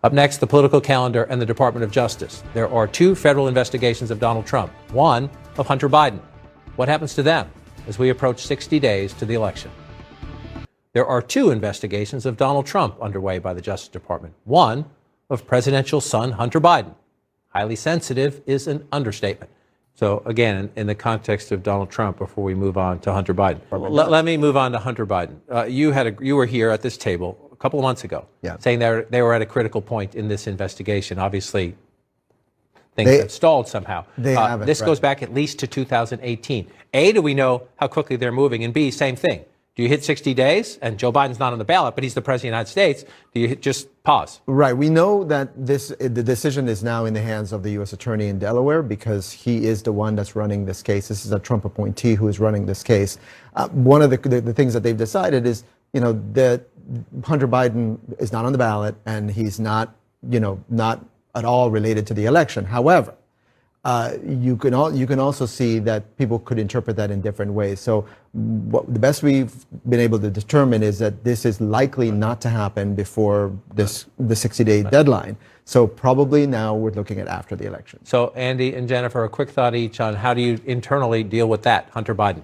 Up next, the political calendar and the Department of Justice. There are two federal investigations of Donald Trump, one of Hunter Biden. What happens to them as we approach 60 days to the election? There are two investigations of Donald Trump underway by the Justice Department, one of presidential son Hunter Biden. Highly sensitive is an understatement. So again, in the context of Donald Trump, before we move on to Hunter Biden, let me move on to Hunter Biden. You were here at this table a couple of months ago, saying they were at a critical point in this investigation. Obviously, things have stalled somehow. This goes back at least to 2018. A, do we know how quickly they're moving? And B, same thing. Do you hit 60 days? And Joe Biden's not on the ballot, but he's the president of the United States. Do you just pause? Right. We know that the decision is now in the hands of the U.S. Attorney in Delaware because he is the one that's running this case. This is a Trump appointee who is running this case. One of the things that they've decided is, that Hunter Biden is not on the ballot and he's not, not at all related to the election. However, you can also see that people could interpret that in different ways. So the best we've been able to determine is that this is likely not to happen before the 60-day deadline. So probably now we're looking at after the election. So Andy and Jennifer, a quick thought each on how do you internally deal with that, Hunter Biden?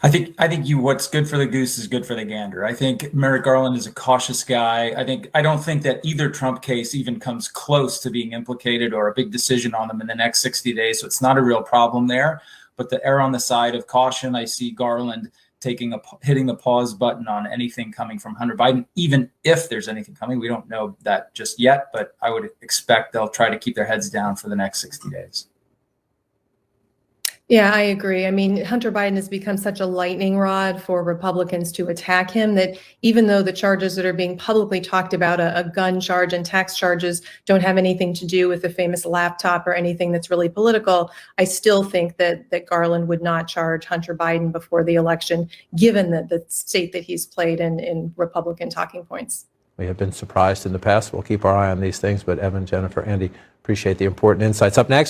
I think what's good for the goose is good for the gander. I think Merrick Garland is a cautious guy. I don't think that either Trump case even comes close to being implicated or a big decision on them in the next 60 days. So it's not a real problem there. But the err on the side of caution, I see Garland hitting the pause button on anything coming from Hunter Biden, even if there's anything coming. We don't know that just yet, but I would expect they'll try to keep their heads down for the next 60 days. Yeah, I agree. I mean, Hunter Biden has become such a lightning rod for Republicans to attack him that even though the charges that are being publicly talked about, a gun charge and tax charges, don't have anything to do with the famous laptop or anything that's really political, I still think that Garland would not charge Hunter Biden before the election, given the state that he's played in Republican talking points. We have been surprised in the past. We'll keep our eye on these things. But Evan, Jennifer, Andy, appreciate the important insights. Up next.